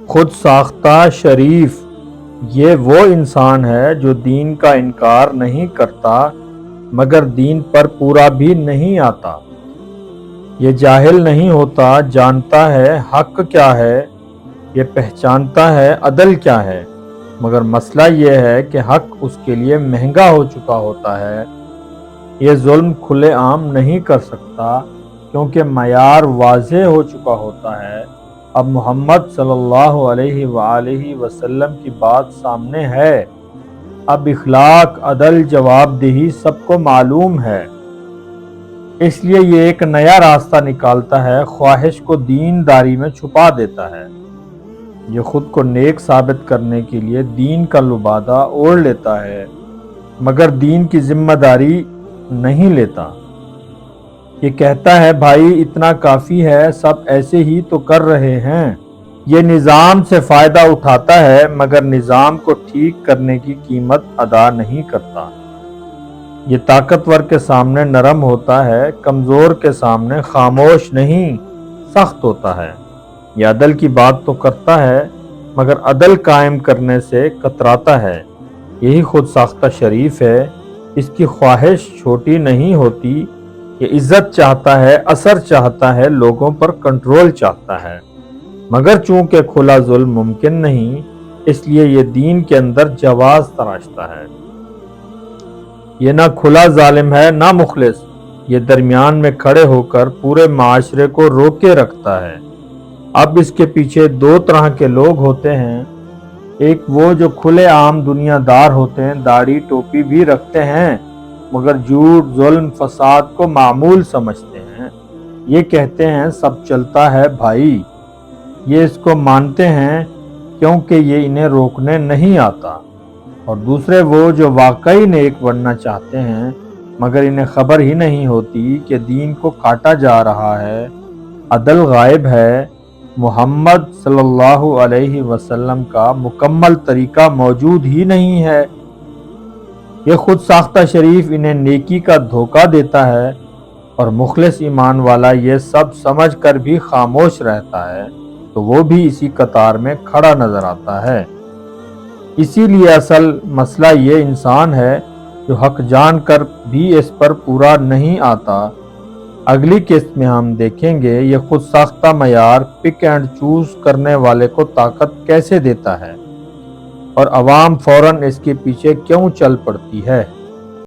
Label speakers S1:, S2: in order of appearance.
S1: خود ساختہ شریف یہ وہ انسان ہے جو دین کا انکار نہیں کرتا مگر دین پر پورا بھی نہیں آتا۔ یہ جاہل نہیں ہوتا، جانتا ہے حق کیا ہے، یہ پہچانتا ہے عدل کیا ہے، مگر مسئلہ یہ ہے کہ حق اس کے لیے مہنگا ہو چکا ہوتا ہے۔ یہ ظلم کھلے عام نہیں کر سکتا کیونکہ معیار واضح ہو چکا ہوتا ہے۔ اب محمد صلی اللہ علیہ وآلہ وسلم کی بات سامنے ہے، اب اخلاق، عدل، جواب دہی سب کو معلوم ہے، اس لیے یہ ایک نیا راستہ نکالتا ہے، خواہش کو دین داری میں چھپا دیتا ہے۔ یہ خود کو نیک ثابت کرنے کے لیے دین کا لبادہ اوڑھ لیتا ہے مگر دین کی ذمہ داری نہیں لیتا۔ یہ کہتا ہے بھائی اتنا کافی ہے، سب ایسے ہی تو کر رہے ہیں۔ یہ نظام سے فائدہ اٹھاتا ہے مگر نظام کو ٹھیک کرنے کی قیمت ادا نہیں کرتا۔ یہ طاقتور کے سامنے نرم ہوتا ہے، کمزور کے سامنے خاموش نہیں سخت ہوتا ہے۔ یہ عدل کی بات تو کرتا ہے مگر عدل قائم کرنے سے کتراتا ہے۔ یہی خود ساختہ شریف ہے، اس کی خواہش چھوٹی نہیں ہوتی، یہ عزت چاہتا ہے، اثر چاہتا ہے، لوگوں پر کنٹرول چاہتا ہے، مگر چونکہ کھلا ظلم ممکن نہیں اس لیے یہ دین کے اندر جواز تراشتا ہے۔ یہ نہ کھلا ظالم ہے نہ مخلص، یہ درمیان میں کھڑے ہو کر پورے معاشرے کو روکے رکھتا ہے۔ اب اس کے پیچھے دو طرح کے لوگ ہوتے ہیں، ایک وہ جو کھلے عام دنیا دار ہوتے ہیں، داڑھی ٹوپی بھی رکھتے ہیں مگر جھوٹ، ظلم، فساد کو معمول سمجھتے ہیں۔ یہ کہتے ہیں سب چلتا ہے بھائی، یہ اس کو مانتے ہیں کیونکہ یہ انہیں روکنے نہیں آتا۔ اور دوسرے وہ جو واقعی نیک بننا چاہتے ہیں مگر انہیں خبر ہی نہیں ہوتی کہ دین کو کاٹا جا رہا ہے، عدل غائب ہے، محمد صلی اللہ علیہ وسلم کا مکمل طریقہ موجود ہی نہیں ہے۔ یہ خود ساختہ شریف انہیں نیکی کا دھوکہ دیتا ہے اور مخلص ایمان والا یہ سب سمجھ کر بھی خاموش رہتا ہے تو وہ بھی اسی قطار میں کھڑا نظر آتا ہے۔ اسی لیے اصل مسئلہ یہ انسان ہے جو حق جان کر بھی اس پر پورا نہیں آتا۔ اگلی قسط میں ہم دیکھیں گے یہ خود ساختہ معیار پک اینڈ چوز کرنے والے کو طاقت کیسے دیتا ہے اور عوام فوراً اس کے پیچھے کیوں چل پڑتی ہے۔